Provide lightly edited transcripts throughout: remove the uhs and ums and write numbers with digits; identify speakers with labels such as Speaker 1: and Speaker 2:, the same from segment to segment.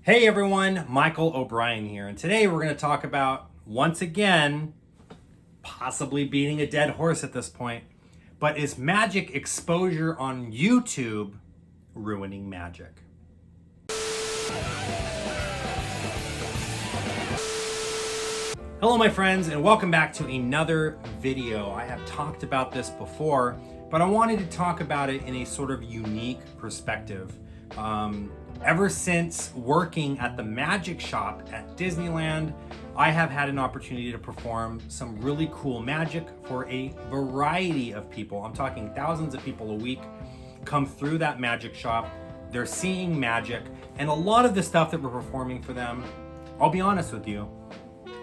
Speaker 1: Hey everyone, Michael O'Brien here, and today we're going to talk about, once again, possibly beating a dead horse at this point, but is magic exposure on YouTube ruining magic? Hello my friends, and welcome back to another video. I have talked about this before, but I wanted to talk about it in a sort of unique perspective. Ever since working at the magic shop at Disneyland, I have had an opportunity to perform some really cool magic for a variety of people. I'm talking thousands of people a week come through that magic shop. They're seeing magic, and a lot of the stuff that we're performing for them, I'll be honest with you,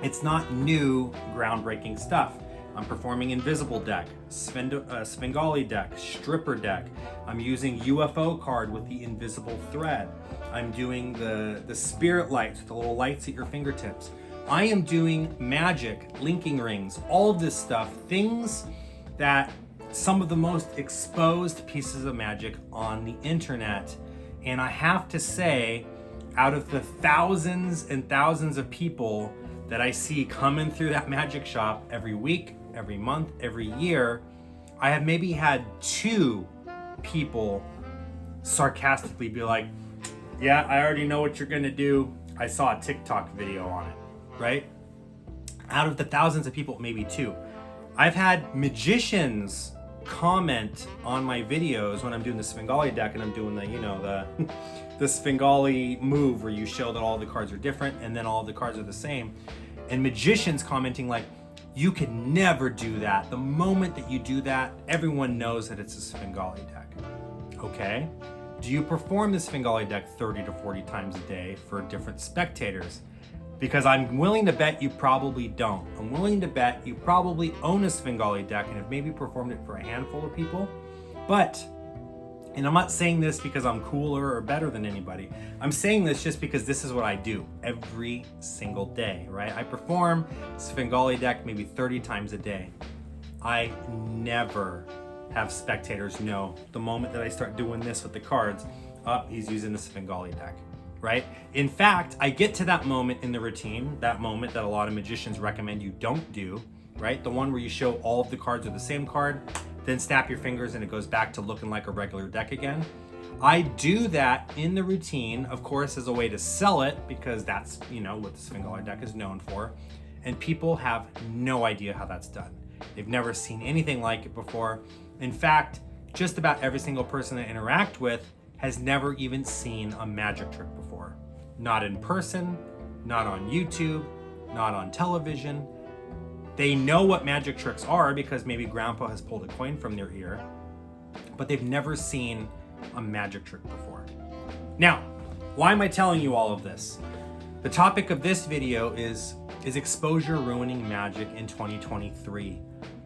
Speaker 1: it's not new, groundbreaking stuff. I'm performing invisible deck, Svengali deck, stripper deck. I'm using UFO card with the invisible thread. I'm doing the spirit lights with the little lights at your fingertips. I am doing magic, linking rings, all of this stuff, things that some of the most exposed pieces of magic on the internet. And I have to say, out of the thousands and thousands of people that I see coming through that magic shop every week, every month, every year, I have maybe had 2 people sarcastically be like, yeah, I already know what you're gonna do. I saw a TikTok video on it, right? Out of the thousands of people, maybe 2. I've had magicians comment on my videos when I'm doing the Svengali deck and I'm doing the Svengali move where you show that all the cards are different and then all the cards are the same. And magicians commenting like, you could never do that. The moment that you do that, everyone knows that it's a Svengali deck. Okay? Do you perform the Svengali deck 30 to 40 times a day for different spectators? Because I'm willing to bet you probably don't. I'm willing to bet you probably own a Svengali deck and have maybe performed it for a handful of people. But, and I'm not saying this because I'm cooler or better than anybody. I'm saying this just because this is what I do every single day, right? I perform Svengali deck maybe 30 times a day. I never have spectators know the moment that I start doing this with the cards, he's using the Svengali deck, right? In fact, I get to that moment in the routine, that moment that a lot of magicians recommend you don't do, right? The one where you show all of the cards are the same card, then snap your fingers and it goes back to looking like a regular deck again. I do that in the routine, of course, as a way to sell it, because that's, what the Svengali deck is known for. And people have no idea how that's done. They've never seen anything like it before. In fact, just about every single person I interact with has never even seen a magic trick before. Not in person, not on YouTube, not on television. They know what magic tricks are because maybe grandpa has pulled a coin from their ear, but they've never seen a magic trick before. Now, why am I telling you all of this? The topic of this video is exposure ruining magic in 2023?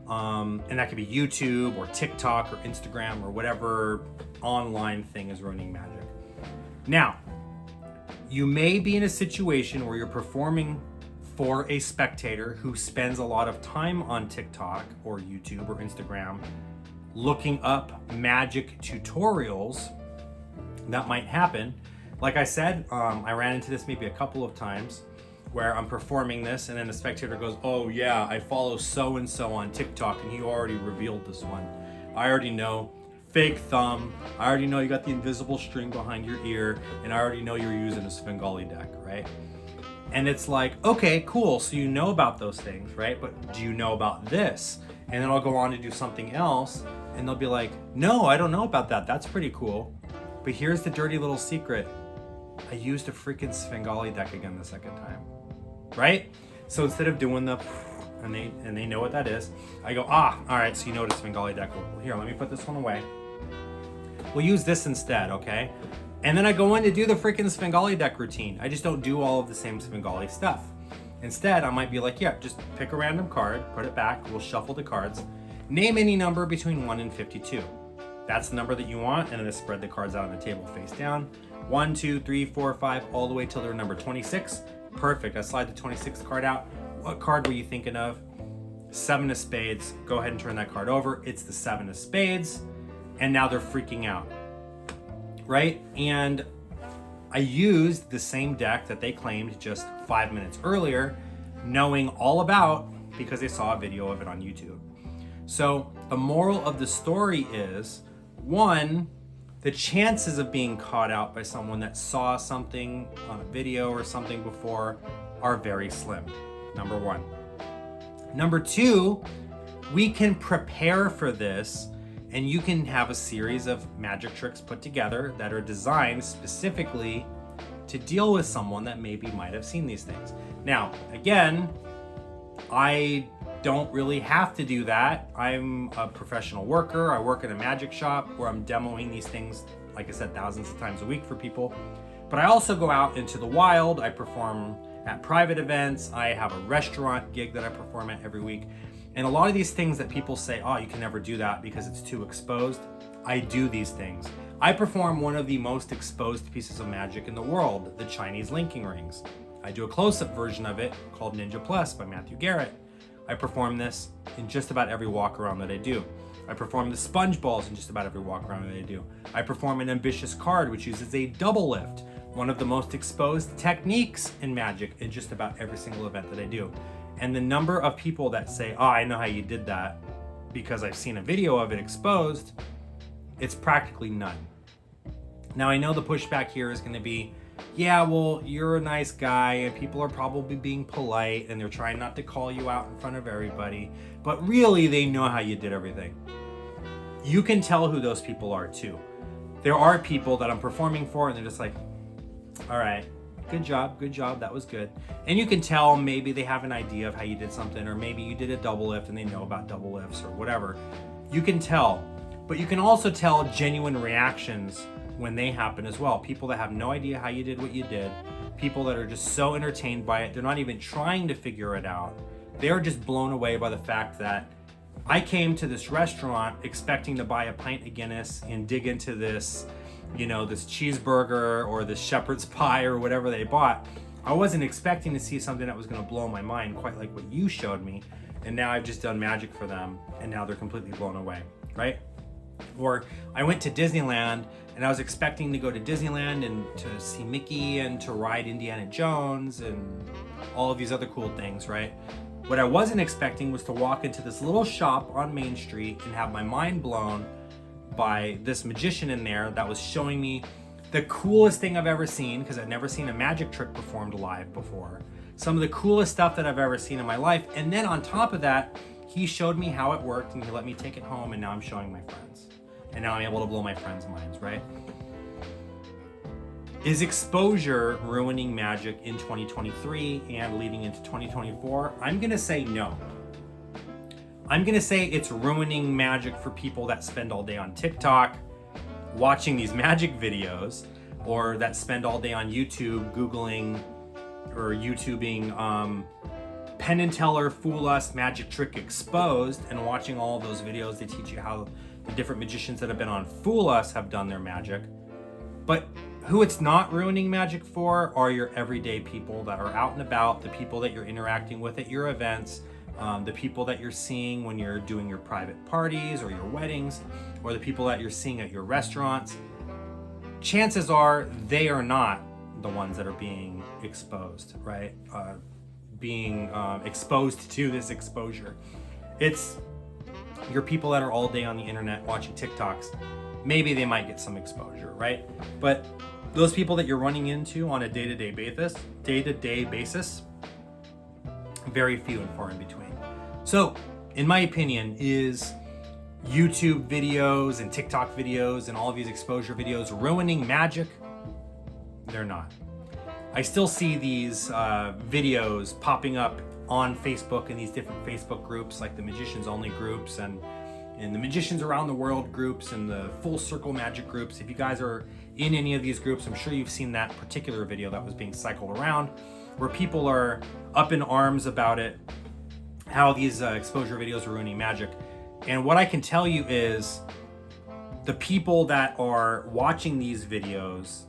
Speaker 1: And that could be YouTube or TikTok or Instagram or whatever online thing is ruining magic. Now, you may be in a situation where you're performing for a spectator who spends a lot of time on TikTok or YouTube or Instagram looking up magic tutorials. That might happen. Like I said, I ran into this maybe a couple of times where I'm performing this and then the spectator goes, oh yeah, I follow so-and-so on TikTok and he already revealed this one. I already know, fake thumb, I already know you got the invisible string behind your ear, and I already know you're using a Svengali deck, right? And it's like, okay, cool, so you know about those things, right? But do you know about this? And then I'll go on to do something else and they'll be like, no, I don't know about that. That's pretty cool. But here's the dirty little secret. I used a freaking Svengali deck again the second time, right? So instead of doing the, and they know what that is, I go, all right, so you know what a Svengali deck will. Here, let me put this one away. We'll use this instead, okay? And then I go in to do the freaking Svengali deck routine. I just don't do all of the same Svengali stuff. Instead, I might be like, yeah, just pick a random card, put it back, we'll shuffle the cards, name any number between 1 and 52. That's the number that you want, and then spread the cards out on the table face down. 1, 2, 3, 4, 5, all the way till they're number 26. Perfect, I slide the 26th card out. What card were you thinking of? 7 of spades. Go ahead and turn that card over. It's the 7 of spades. And now they're freaking out, right? And I used the same deck that they claimed just 5 minutes earlier, knowing all about because they saw a video of it on YouTube. So the moral of the story is, one, the chances of being caught out by someone that saw something on a video or something before are very slim, number one. Number two, we can prepare for this, and you can have a series of magic tricks put together that are designed specifically to deal with someone that maybe might have seen these things. Now, again, I don't really have to do that. I'm a professional worker. I work in a magic shop where I'm demoing these things, like I said, thousands of times a week for people. But I also go out into the wild. I perform at private events. I have a restaurant gig that I perform at every week. And a lot of these things that people say, oh, you can never do that because it's too exposed. I do these things. I perform one of the most exposed pieces of magic in the world, the Chinese linking rings. I do a close-up version of it called Ninja Plus by Matthew Garrett. I perform this in just about every walk around that I do. I perform the sponge balls in just about every walk around that I do. I perform an ambitious card, which uses a double lift, one of the most exposed techniques in magic, in just about every single event that I do. And the number of people that say, oh, I know how you did that because I've seen a video of it exposed, it's practically none. Now, I know the pushback here is going to be, yeah, well, you're a nice guy and people are probably being polite and they're trying not to call you out in front of everybody, but really they know how you did everything. You can tell who those people are too. There are people that I'm performing for and they're just like, all right, good job, that was good. And you can tell maybe they have an idea of how you did something, or maybe you did a double lift and they know about double lifts or whatever. You can tell, but you can also tell genuine reactions when they happen as well. People that have no idea how you did what you did, people that are just so entertained by it, they're not even trying to figure it out. They're just blown away by the fact that I came to this restaurant expecting to buy a pint of Guinness and dig into this, this cheeseburger or this shepherd's pie or whatever they bought. I wasn't expecting to see something that was going to blow my mind, quite like what you showed me. And now I've just done magic for them and now they're completely blown away, right? Or I went to Disneyland and I was expecting to go to Disneyland and to see Mickey and to ride Indiana Jones and all of these other cool things, right? What I wasn't expecting was to walk into this little shop on Main Street and have my mind blown by this magician in there that was showing me the coolest thing I've ever seen, because I've never seen a magic trick performed live before. Some of the coolest stuff that I've ever seen in my life. And then on top of that, he showed me how it worked and he let me take it home, and now I'm showing my friends. And now I'm able to blow my friends' minds, right? Is exposure ruining magic in 2023 and leading into 2024? I'm gonna say no. I'm gonna say it's ruining magic for people that spend all day on TikTok watching these magic videos, or that spend all day on YouTube Googling or YouTubing Penn Teller Fool Us Magic Trick Exposed and watching all of those videos. They teach you how the different magicians that have been on Fool Us have done their magic. But who it's not ruining magic for are your everyday people that are out and about, the people that you're interacting with at your events, the people that you're seeing when you're doing your private parties or your weddings, or the people that you're seeing at your restaurants. Chances are they are not the ones that are being exposed, right? Being exposed to this exposure. It's your people that are all day on the internet watching TikToks. Maybe they might get some exposure, right? But those people that you're running into on a day-to-day basis, very few and far in between. So, in my opinion, is YouTube videos and TikTok videos and all of these exposure videos ruining magic? They're not. I still see these videos popping up on Facebook in these different Facebook groups, like the Magicians Only groups and the Magicians Around the World groups and the Full Circle Magic groups. If you guys are in any of these groups, I'm sure you've seen that particular video that was being cycled around, where people are up in arms about it, how these exposure videos are ruining magic. And what I can tell you is the people that are watching these videos,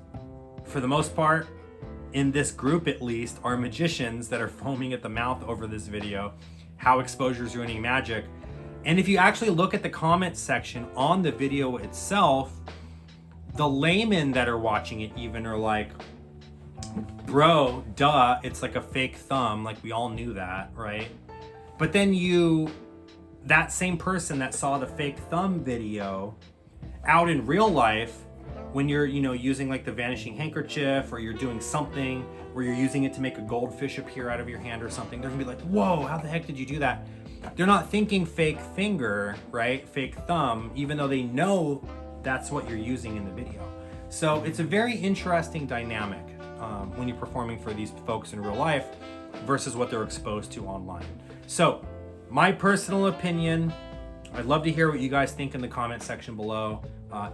Speaker 1: for the most part, in this group at least, are magicians that are foaming at the mouth over this video, how exposure is ruining magic. And if you actually look at the comment section on the video itself, the laymen that are watching it even are like, bro, duh, it's like a fake thumb. Like, we all knew that, right? But then that same person that saw the fake thumb video out in real life, when you're, using like the vanishing handkerchief, or you're doing something where you're using it to make a goldfish appear out of your hand or something, they're gonna be like, whoa, how the heck did you do that? They're not thinking fake finger, right? Fake thumb, even though they know that's what you're using in the video. So it's a very interesting dynamic when you're performing for these folks in real life versus what they're exposed to online. So my personal opinion, I'd love to hear what you guys think in the comment section below.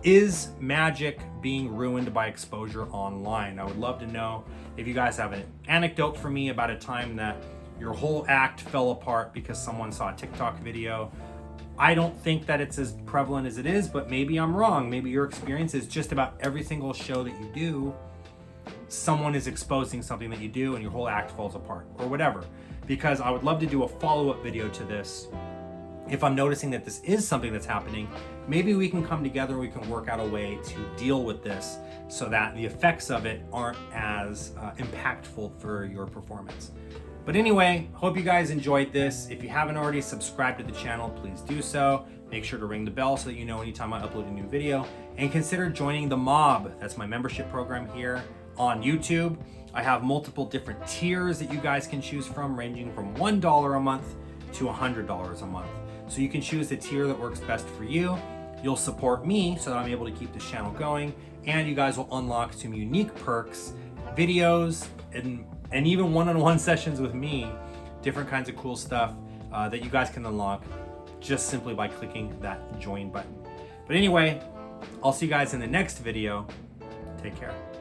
Speaker 1: Is magic being ruined by exposure online? I would love to know if you guys have an anecdote for me about a time that your whole act fell apart because someone saw a TikTok video. I don't think that it's as prevalent as it is, but maybe I'm wrong. Maybe your experience is just about every single show that you do, someone is exposing something that you do and your whole act falls apart, or whatever. Because I would love to do a follow-up video to this. If I'm noticing that this is something that's happening, maybe we can come together and we can work out a way to deal with this so that the effects of it aren't as impactful for your performance. But anyway, hope you guys enjoyed this. If you haven't already subscribed to the channel, please do so. Make sure to ring the bell so that you know anytime I upload a new video. And consider joining the Mob. That's my membership program here on YouTube. I have multiple different tiers that you guys can choose from, ranging from $1 a month to $100 a month. So you can choose the tier that works best for you. You'll support me so that I'm able to keep this channel going, and you guys will unlock some unique perks, videos, and even one-on-one sessions with me, different kinds of cool stuff that you guys can unlock just simply by clicking that join button. But anyway, I'll see you guys in the next video. Take care.